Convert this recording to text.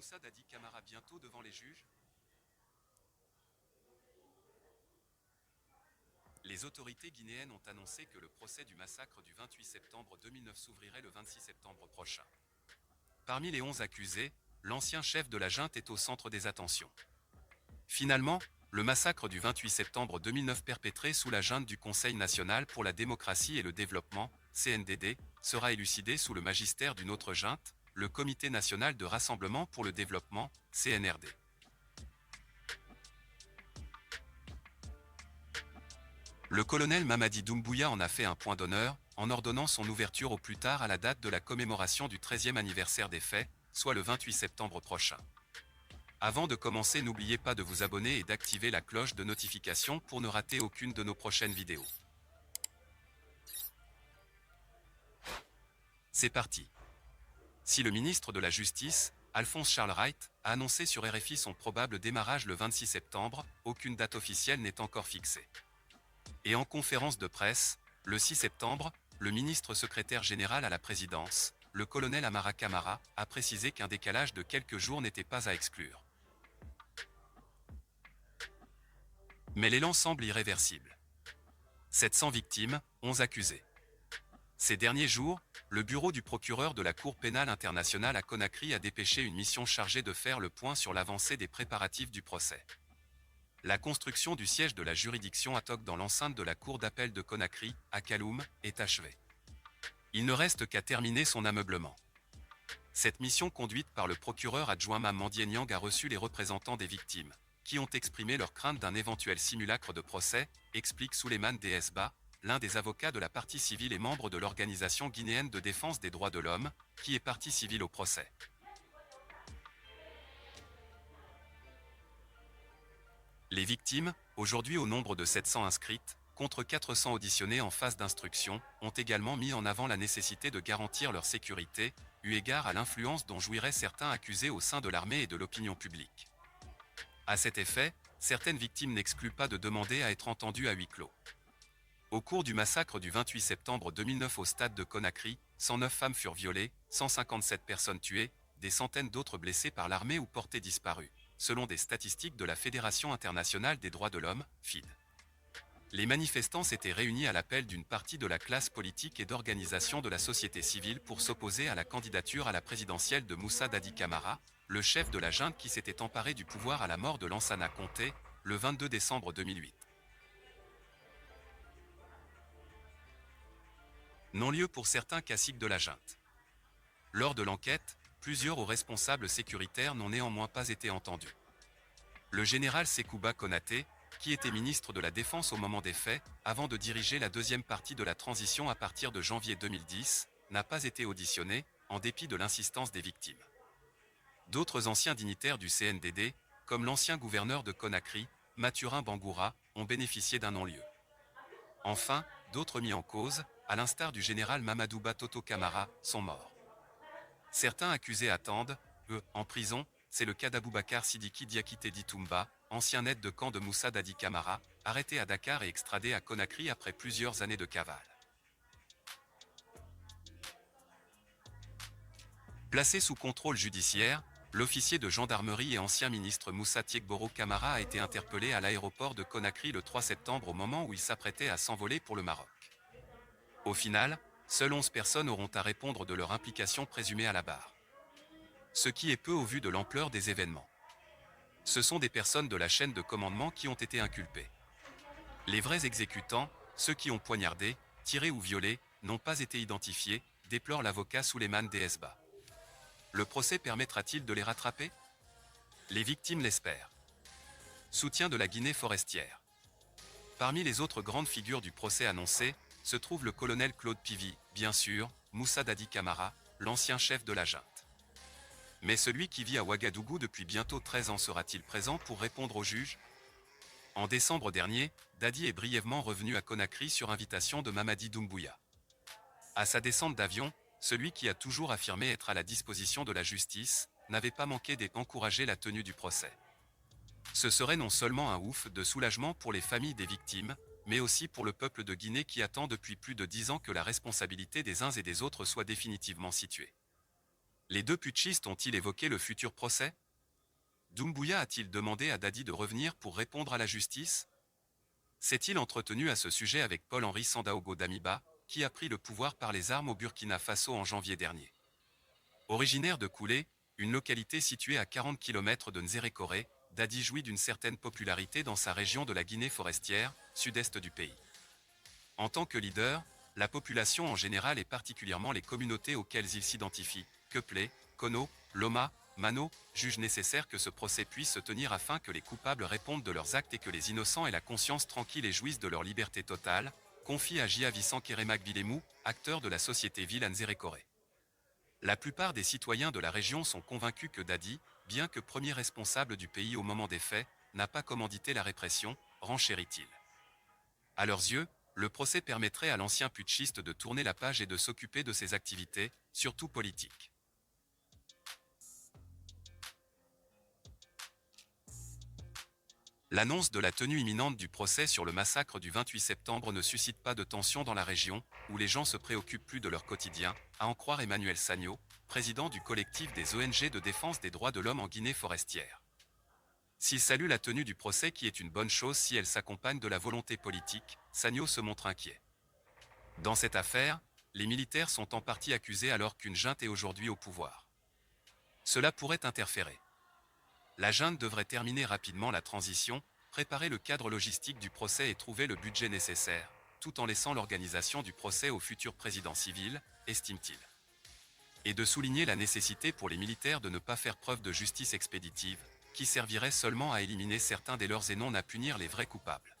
Moussa Dadi Camara bientôt devant les juges? Les autorités guinéennes ont annoncé que le procès du massacre du 28 septembre 2009 s'ouvrirait le 26 septembre prochain. Parmi les 11 accusés, l'ancien chef de la junte est au centre des attentions. Finalement, le massacre du 28 septembre 2009 perpétré sous la junte du Conseil national pour la démocratie et le développement, CNDD, sera élucidé sous le magistère d'une autre junte, le Comité national de rassemblement pour le développement, CNRD. Le colonel Mamadi Doumbouya en a fait un point d'honneur, en ordonnant son ouverture au plus tard à la date de la commémoration du 13e anniversaire des faits, soit le 28 septembre prochain. Avant de commencer, n'oubliez pas de vous abonner et d'activer la cloche de notification pour ne rater aucune de nos prochaines vidéos. C'est parti. Si le ministre de la Justice, Alphonse Charles Wright, a annoncé sur RFI son probable démarrage le 26 septembre, aucune date officielle n'est encore fixée. Et en conférence de presse, le 6 septembre, le ministre secrétaire général à la présidence, le colonel Amara Camara, a précisé qu'un décalage de quelques jours n'était pas à exclure. Mais l'élan semble irréversible. 700 victimes, 11 accusés. Ces derniers jours, le bureau du procureur de la Cour pénale internationale à Conakry a dépêché une mission chargée de faire le point sur l'avancée des préparatifs du procès. La construction du siège de la juridiction ad hoc dans l'enceinte de la Cour d'appel de Conakry, à Kaloum, est achevée. Il ne reste qu'à terminer son ameublement. Cette mission conduite par le procureur adjoint Mamandien Niang a reçu les représentants des victimes, qui ont exprimé leur crainte d'un éventuel simulacre de procès, explique Souleymane Desba, l'un des avocats de la partie civile et membre de l'Organisation guinéenne de défense des droits de l'homme, qui est partie civile au procès. Les victimes, aujourd'hui au nombre de 700 inscrites, contre 400 auditionnées en phase d'instruction, ont également mis en avant la nécessité de garantir leur sécurité, eu égard à l'influence dont jouiraient certains accusés au sein de l'armée et de l'opinion publique. À cet effet, certaines victimes n'excluent pas de demander à être entendues à huis clos. Au cours du massacre du 28 septembre 2009 au stade de Conakry, 109 femmes furent violées, 157 personnes tuées, des centaines d'autres blessées par l'armée ou portées disparues, selon des statistiques de la Fédération internationale des droits de l'homme, FID. Les manifestants s'étaient réunis à l'appel d'une partie de la classe politique et d'organisations de la société civile pour s'opposer à la candidature à la présidentielle de Moussa Dadi Camara, le chef de la junte qui s'était emparé du pouvoir à la mort de Lansana Conté, le 22 décembre 2008. Non-lieu pour certains caciques de la junte. Lors de l'enquête, plusieurs hauts responsables sécuritaires n'ont néanmoins pas été entendus. Le général Sekouba Konaté, qui était ministre de la Défense au moment des faits, avant de diriger la deuxième partie de la transition à partir de janvier 2010, n'a pas été auditionné, en dépit de l'insistance des victimes. D'autres anciens dignitaires du CNDD, comme l'ancien gouverneur de Conakry, Mathurin Bangoura, ont bénéficié d'un non-lieu. Enfin, d'autres mis en cause, à l'instar du général Mamadou Batoto Camara, sont morts. Certains accusés attendent, en prison, c'est le cas d'Aboubacar Sidiki Diakité Ditumba, ancien aide de camp de Moussa Dadi Camara, arrêté à Dakar et extradé à Conakry après plusieurs années de cavale. Placé sous contrôle judiciaire, l'officier de gendarmerie et ancien ministre Moussa Tiegboro Camara a été interpellé à l'aéroport de Conakry le 3 septembre au moment où il s'apprêtait à s'envoler pour le Maroc. Au final, seules 11 personnes auront à répondre de leur implication présumée à la barre. Ce qui est peu au vu de l'ampleur des événements. Ce sont des personnes de la chaîne de commandement qui ont été inculpées. Les vrais exécutants, ceux qui ont poignardé, tiré ou violé, n'ont pas été identifiés, déplore l'avocat Souleymane Desba. Le procès permettra-t-il de les rattraper? Les victimes l'espèrent. Soutien de la Guinée forestière. Parmi les autres grandes figures du procès annoncé, se trouve le colonel Claude Pivy, bien sûr, Moussa Dadi Camara, l'ancien chef de la junte. Mais celui qui vit à Ouagadougou depuis bientôt 13 ans sera-t-il présent pour répondre au juge? En décembre dernier, Dadi est brièvement revenu à Conakry sur invitation de Mamadi Doumbouya. À sa descente d'avion, celui qui a toujours affirmé être à la disposition de la justice, n'avait pas manqué d'encourager la tenue du procès. Ce serait non seulement un ouf de soulagement pour les familles des victimes, mais aussi pour le peuple de Guinée qui attend depuis plus de 10 ans que la responsabilité des uns et des autres soit définitivement située. Les deux putschistes ont-ils évoqué le futur procès? Doumbouya a-t-il demandé à Dadi de revenir pour répondre à la justice? S'est-il entretenu à ce sujet avec Paul-Henri Sandaogo Damiba, qui a pris le pouvoir par les armes au Burkina Faso en janvier dernier? Originaire de Koulé, une localité située à 40 km de Nzérékoré, Dadi jouit d'une certaine popularité dans sa région de la Guinée forestière, sud-est du pays. En tant que leader, la population en général et particulièrement les communautés auxquelles il s'identifie, Keplé, Kono, Loma, Mano, jugent nécessaire que ce procès puisse se tenir afin que les coupables répondent de leurs actes et que les innocents aient la conscience tranquille et jouissent de leur liberté totale, confie à Jia Keremak Bilemou, acteur de la société ville à Nzérékoré. La plupart des citoyens de la région sont convaincus que Dadi, bien que premier responsable du pays au moment des faits, n'a pas commandité la répression, renchérit-il. À leurs yeux, le procès permettrait à l'ancien putschiste de tourner la page et de s'occuper de ses activités, surtout politiques. L'annonce de la tenue imminente du procès sur le massacre du 28 septembre ne suscite pas de tension dans la région, où les gens se préoccupent plus de leur quotidien, à en croire Emmanuel Sagno, président du collectif des ONG de défense des droits de l'homme en Guinée forestière. S'il salue la tenue du procès qui est une bonne chose si elle s'accompagne de la volonté politique, Sagno se montre inquiet. Dans cette affaire, les militaires sont en partie accusés alors qu'une junte est aujourd'hui au pouvoir. Cela pourrait interférer. La junte devrait terminer rapidement la transition, préparer le cadre logistique du procès et trouver le budget nécessaire, tout en laissant l'organisation du procès au futur président civil, estime-t-il. Et de souligner la nécessité pour les militaires de ne pas faire preuve de justice expéditive, qui servirait seulement à éliminer certains des leurs et non à punir les vrais coupables.